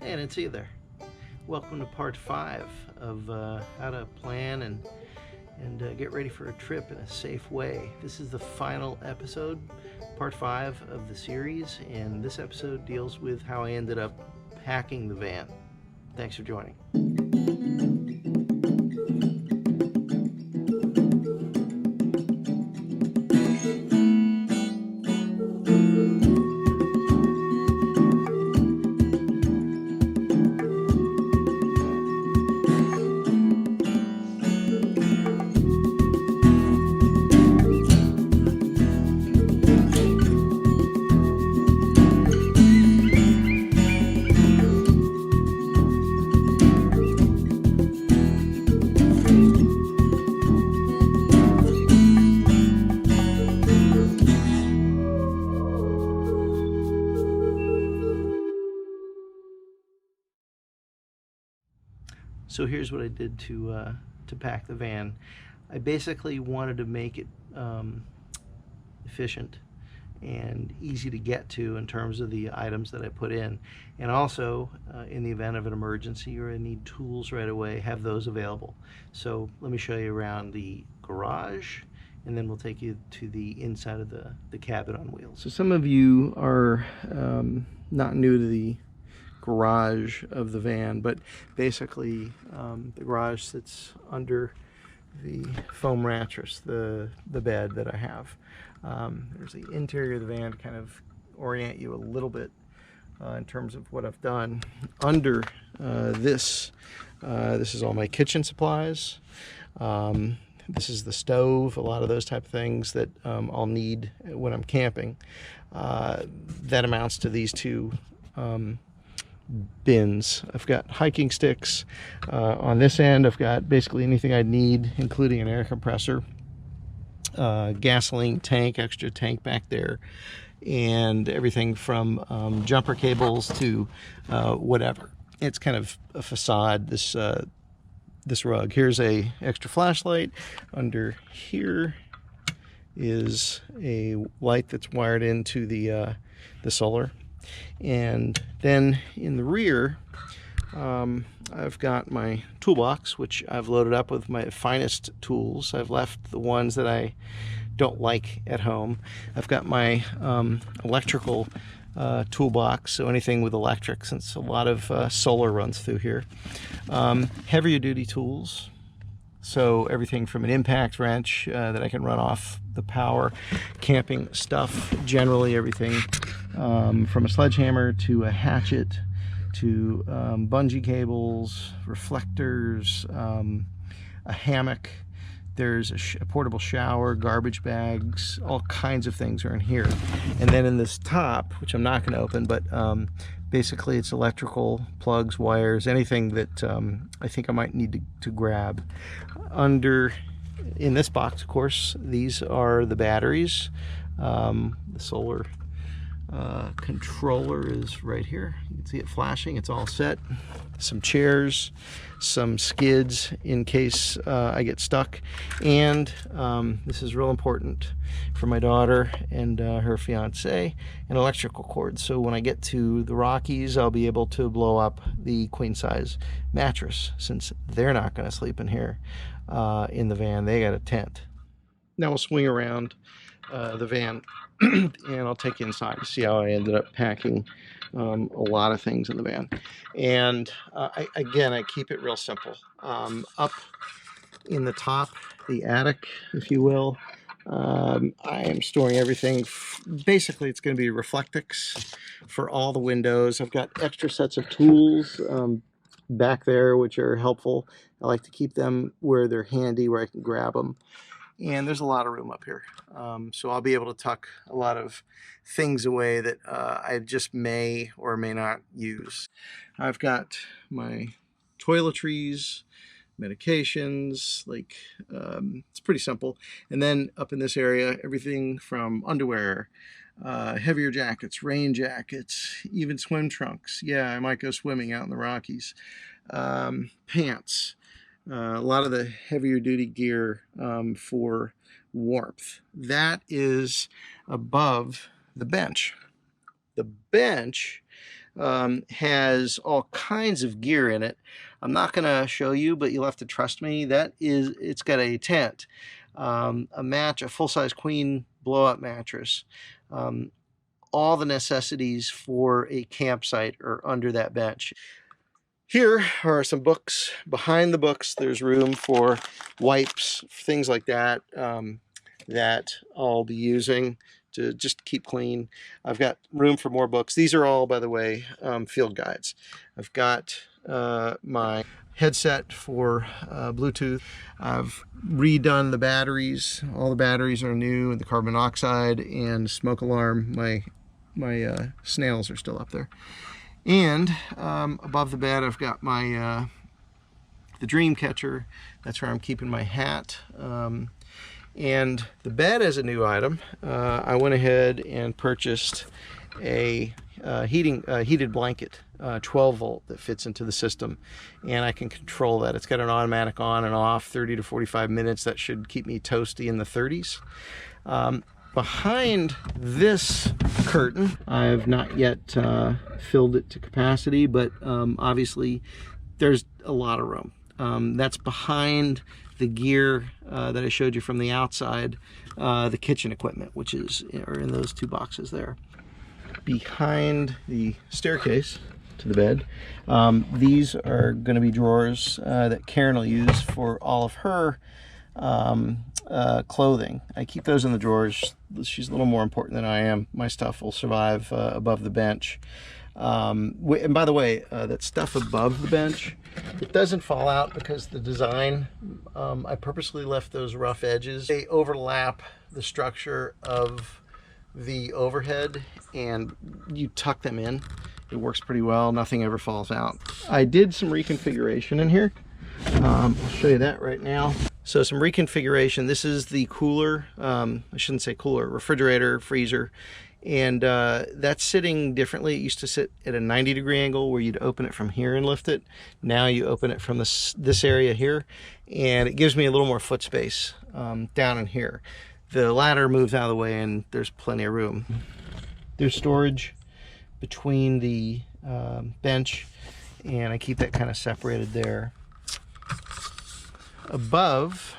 Hey, I didn't see you there. Welcome to part 5 of how to plan and get ready for a trip in a safe way. This is the final episode, part 5 of the series, and this episode deals with how I ended up packing the van. Thanks for joining. So here's what I did to pack the van. I basically wanted to make it efficient and easy to get to in terms of the items that I put in. And also, in the event of an emergency or I need tools right away, have those available. So let me show you around the garage, and then we'll take you to the inside of the cabin on wheels. So some of you are not new to the garage of the van, but basically the garage sits under the foam mattress, the bed that I have. There's the interior of the van to kind of orient you a little bit in terms of what I've done. Under this is all my kitchen supplies. This is the stove, a lot of those type of things that I'll need when I'm camping. That amounts to these two bins. I've got hiking sticks. On this end, I've got basically anything I need, including an air compressor, gasoline tank, extra tank back there, and everything from jumper cables to whatever. It's kind of a facade, this rug. Here's a extra flashlight. Under here is a light that's wired into the solar. And then in the rear, I've got my toolbox, which I've loaded up with my finest tools. I've left the ones that I don't like at home. I've got my electrical toolbox, so anything with electric, since a lot of solar runs through here. Heavier duty tools, so everything from an impact wrench that I can run off the power, camping stuff, generally everything from a sledgehammer to a hatchet to bungee cables, reflectors, a hammock. There's a portable shower, garbage bags, all kinds of things are in here. And then in this top, which I'm not going to open, but basically it's electrical plugs, wires, anything that I think I might need to grab. In this box, of course, these are the batteries. The solar controller is right here. You can see it flashing. It's all set. Some chairs, some skids in case I get stuck, and this is real important for my daughter and her fiance, an electrical cord. So when I get to the Rockies, I'll be able to blow up the queen size mattress, since they're not going to sleep in here in the van. They got a tent. Now we'll swing around the van and I'll take you inside to see how I ended up packing a lot of things in the van. And I keep it real simple. Up in the top, the attic, if you will, I am storing everything. Basically, it's going to be Reflectix for all the windows. I've got extra sets of tools back there, which are helpful. I like to keep them where they're handy, where I can grab them. And there's a lot of room up here. So I'll be able to tuck a lot of things away that I just may or may not use. I've got my toiletries, medications, like it's pretty simple. And then up in this area, everything from underwear, heavier jackets, rain jackets, even swim trunks. Yeah, I might go swimming out in the Rockies. Pants. A lot of the heavier duty gear for warmth. That is above the bench. The bench has all kinds of gear in it. I'm not going to show you, but you'll have to trust me. It's got a tent, a full-size queen blow-up mattress. All the necessities for a campsite are under that bench. Here are some books. Behind the books, there's room for wipes, things like that, that I'll be using to just keep clean. I've got room for more books. These are all, by the way, field guides. I've got my headset for Bluetooth. I've redone the batteries. All the batteries are new, and the carbon monoxide and smoke alarm. My snails are still up there. And above the bed, I've got my the dream catcher. That's where I'm keeping my hat. And the bed is a new item. I went ahead and purchased a heated blanket, 12 volt, that fits into the system, and I can control that. It's got an automatic on and off, 30 to 45 minutes. That should keep me toasty in the 30s. Behind this curtain, I have not yet filled it to capacity, but obviously there's a lot of room. That's behind the gear that I showed you from the outside, the kitchen equipment, which are in those two boxes there. Behind the staircase to the bed, these are going to be drawers that Karen will use for all of her clothing. I keep those in the drawers. She's a little more important than I am. My stuff will survive above the bench. And by the way, that stuff above the bench, it doesn't fall out because the design, I purposely left those rough edges. They overlap the structure of the overhead, and you tuck them in. It works pretty well. Nothing ever falls out. I did some reconfiguration in here. I'll show you that right now. So some reconfiguration. This is the cooler, I shouldn't say cooler, refrigerator, freezer. And that's sitting differently. It used to sit at a 90-degree angle where you'd open it from here and lift it. Now you open it from this area here, and it gives me a little more foot space down in here. The ladder moves out of the way, and there's plenty of room. There's storage between the bench, and I keep that kind of separated there. Above,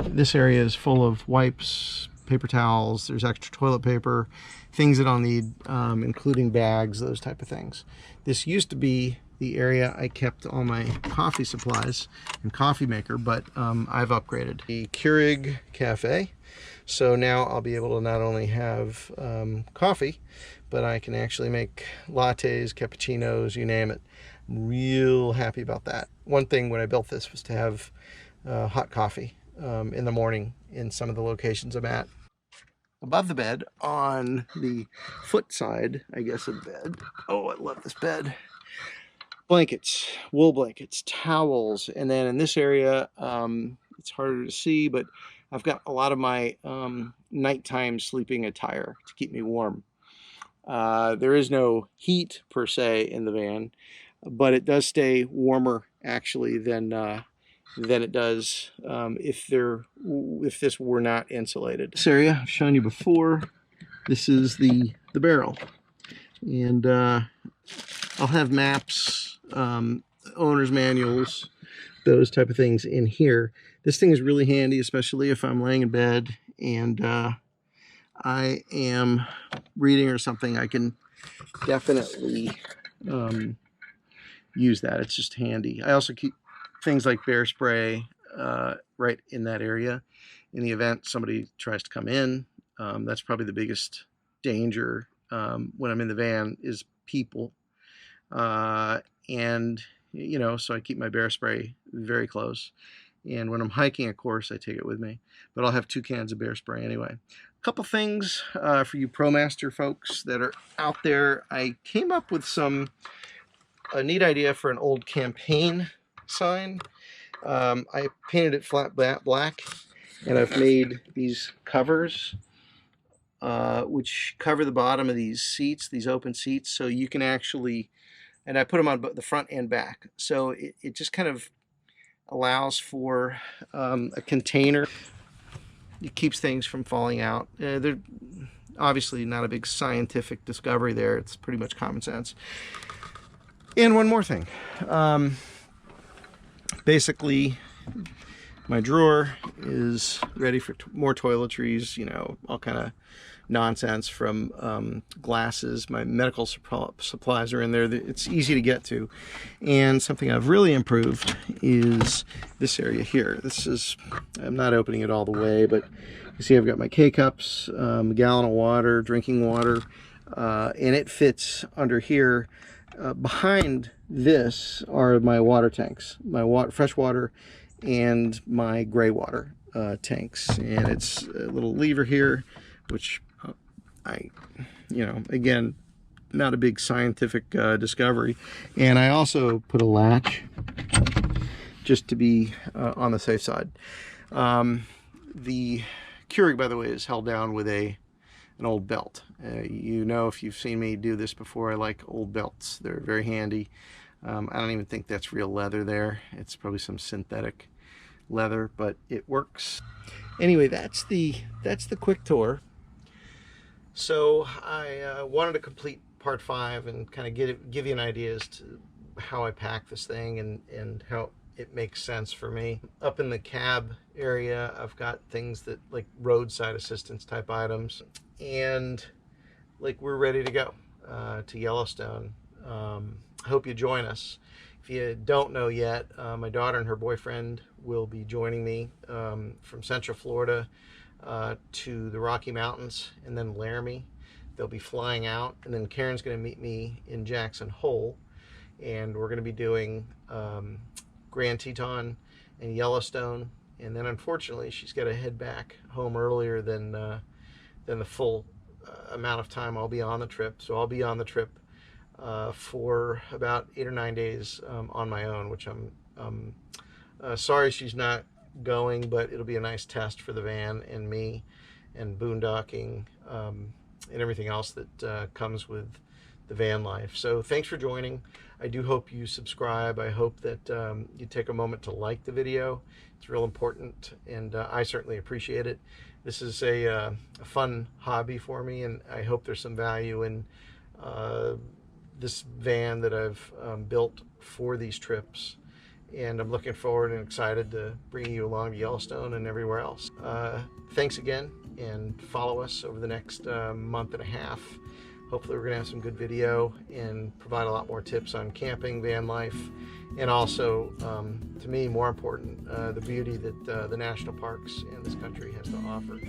this area is full of wipes, paper towels, there's extra toilet paper, things that I'll need, including bags, those type of things. This used to be the area I kept all my coffee supplies and coffee maker, but I've upgraded. The Keurig Cafe, so now I'll be able to not only have coffee, but I can actually make lattes, cappuccinos, you name it. I'm real happy about that. One thing when I built this was to have hot coffee in the morning in some of the locations I'm at. Above the bed, on the foot side, I guess, of the bed. Oh, I love this bed. Blankets, wool blankets, towels, and then in this area, it's harder to see, but I've got a lot of my nighttime sleeping attire to keep me warm. There is no heat per se in the van, but it does stay warmer actually than it does if this were not insulated. This area I've shown you before. This is the barrel, and I'll have maps, owner's manuals, those type of things in here. This thing is really handy, especially if I'm laying in bed and I am reading or something. I can definitely use that. It's just handy. I also keep things like bear spray right in that area. In the event somebody tries to come in, that's probably the biggest danger when I'm in the van is people. And, you know, so I keep my bear spray very close. And when I'm hiking, of course, I take it with me. But I'll have 2 cans of bear spray anyway. A couple things for you ProMaster folks that are out there. I came up with a neat idea for an old campaign sign. I painted it flat black, and I've made these covers which cover the bottom of these seats, these open seats, so you can actually, and I put them on both the front and back, so it just kind of allows for a container. It keeps things from falling out. obviously not a big scientific discovery there. It's pretty much common sense. And one more thing. Basically, my drawer is ready for more toiletries, you know, all kind of nonsense from glasses. My medical supplies are in there. It's easy to get to. And something I've really improved is this area here. This is, I'm not opening it all the way, but you see I've got my K-cups, a gallon of water, drinking water, and it fits under here. Behind this are my water tanks, my fresh water and my gray water tanks. And it's a little lever here, which you know, again, not a big scientific discovery. And I also put a latch just to be on the safe side. The Keurig, by the way, is held down with an old belt. You know, if you've seen me do this before, I like old belts. They're very handy. I don't even think that's real leather there. It's probably some synthetic leather, but it works. Anyway, that's the quick tour. So I wanted to complete part 5 and kind of give you an idea as to how I pack this thing and how it makes sense for me. Up in the cab area, I've got things that like roadside assistance type items, and like we're ready to go to Yellowstone. I hope you join us. If you don't know yet, my daughter and her boyfriend will be joining me from Central Florida to the Rocky Mountains and then Laramie. They'll be flying out, and then Karen's going to meet me in Jackson Hole, and we're going to be doing Grand Teton and Yellowstone, and then unfortunately she's got to head back home earlier than the full amount of time I'll be on the trip. So I'll be on the trip for about 8 or 9 days on my own, which I'm sorry she's not going, but it'll be a nice test for the van and me, and boondocking and everything else that comes with the van life. So thanks for joining. I do hope you subscribe. I hope that you take a moment to like the video. It's real important, and I certainly appreciate it. This is a fun hobby for me, and I hope there's some value in this van that I've built for these trips. And I'm looking forward and excited to bring you along to Yellowstone and everywhere else. Thanks again, and follow us over the next month and a half. Hopefully we're going to have some good video and provide a lot more tips on camping, van life, and also, to me, more important, the beauty that the national parks in this country has to offer.